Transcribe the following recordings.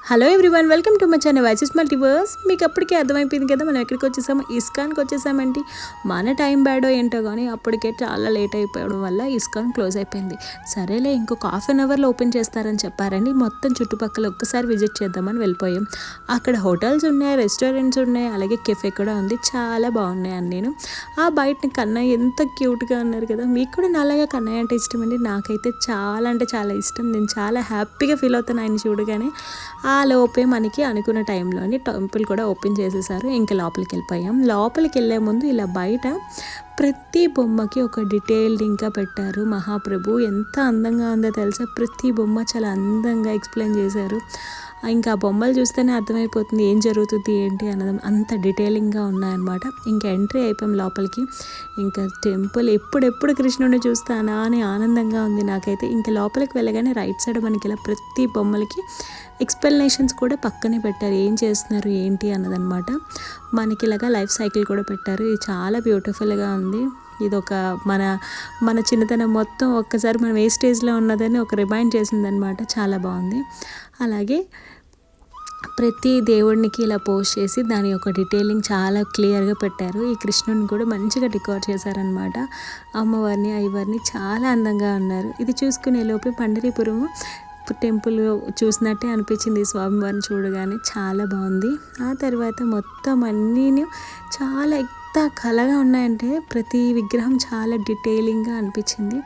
Hello everyone, welcome to my channel voices multiverse. మీకు అప్పటికే అర్థమైపోయింది కదా మనం ఎక్కడికి వచ్చేసాము, ఇస్కాన్కి వచ్చేసామంటే మన టైం బ్యాడో ఏంటో కానీ అప్పటికే చాలా లేట్ అయిపోవడం వల్ల ఇస్కాన్ క్లోజ్ అయిపోయింది. సరేలే ఇంకొక హాఫ్-అన్-అవర్లో ఓపెన్ చేస్తారని చెప్పారండి. మొత్తం చుట్టుపక్కల ఒక్కసారి విజిట్ చేద్దామని వెళ్ళిపోయాం. అక్కడ హోటల్స్ ఉన్నాయి, రెస్టారెంట్స్ ఉన్నాయి, అలాగే కెఫే కూడా ఉంది. చాలా బాగున్నాయి అని నేను ఆ బయటని కన్నయ్య ఎంత క్యూట్గా ఉన్నారు కదా. మీకు కూడా నాలాగా కన్నయ్య అంటే ఇష్టం అండి. నాకైతే చాలా అంటే చాలా ఇష్టం. నేను చాలా హ్యాపీగా ఫీల్ అవుతాను ఆయన చూడగానే. ఆ లోపే మనకి అనుకున్న టైంలోని టెంపుల్ కూడా ఓపెన్ చేసేసారు. ఇంకా లోపలికి వెళ్ళిపోయాం. లోపలికి వెళ్ళే ముందు ఇలా బయట ప్రతి బొమ్మకి ఒక డీటెయిల్డ్ ఇంకా పెట్టారు. మహాప్రభు ఎంత అందంగా ఉందో తెలుసా. ప్రతి బొమ్మ చాలా అందంగా ఎక్స్ప్లెయిన్ చేశారు. ఇంకా బొమ్మలు చూస్తేనే అర్థమైపోతుంది ఏం జరుగుతుంది ఏంటి అన్నది, అంత డీటెయిలింగ్గా ఉన్నాయన్నమాట. ఇంకా ఎంట్రీ అయిపోయాం లోపలికి. ఇంకా టెంపుల్ ఎప్పుడెప్పుడు కృష్ణుడిని చూస్తానా అని ఆనందంగా ఉంది నాకైతే. ఇంకా లోపలికి వెళ్ళగానే రైట్ సైడ్ మనకి ఇలా ప్రతి బొమ్మలకి ఎక్స్ప్లెనేషన్స్ కూడా పక్కనే పెట్టారు, ఏం చేస్తున్నారు ఏంటి అన్నదన్నమాట. మనకి ఇలాగా లైఫ్ సైకిల్ కూడా పెట్టారు. ఇది చాలా బ్యూటిఫుల్గా ఉంది. ఇది ఒక మన చిన్నతనం మొత్తం ఒక్కసారి మనం ఏ స్టేజ్లో ఉన్నదని ఒక రిమైండ్ చేసిందనమాట. చాలా బాగుంది. అలాగే ప్రతి దేవుడికి ఇలా పోస్ట్ చేసి దాని యొక్క డీటెయిలింగ్ చాలా క్లియర్గా పెట్టారు. ఈ కృష్ణుని కూడా మంచిగా డెకోర్ చేశారనమాట. అమ్మవారిని అయ్యవారిని చాలా అందంగా ఉన్నారు. ఇది చూసుకునే లోపే పండరీపురము టెంపుల్ చూసినట్టే అనిపించింది స్వామివారిని చూడగానే. చాలా బాగుంది. ఆ తర్వాత మొత్తం అన్నీ చాలా ఎంత కళగా ఉన్నాయంటే ప్రతి విగ్రహం చాలా డీటెయిలింగ్గా అనిపించింది.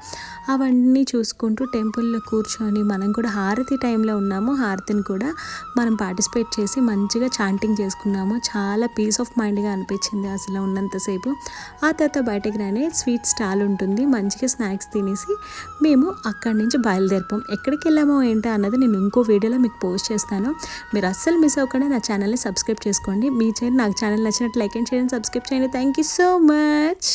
అవన్నీ చూసుకుంటూ టెంపుల్లో కూర్చొని మనం కూడా హారతి టైంలో ఉన్నాము. హారతిని కూడా మనం పార్టిసిపేట్ చేసి మంచిగా చాంటింగ్ చేసుకున్నాము. చాలా పీస్ ఆఫ్ మైండ్గా అనిపించింది అసలు ఉన్నంతసేపు. ఆ తర్వాత బయటకు రానే స్వీట్ స్టాల్ ఉంటుంది. మంచిగా స్నాక్స్ తినేసి మేము అక్కడి నుంచి బయలుదేరిపాం. ఎక్కడికి వెళ్ళామో ఏంటో అన్నది నేను ఇంకో వీడియోలో మీకు పోస్ట్ చేస్తాను. మీరు అస్సలు మిస్ అవ్వకుండా నా ఛానల్ని సబ్స్క్రైబ్ చేసుకోండి. నాకు ఛానల్ నచ్చినట్టు like and share and subscribe చేయండి. Thank you so much.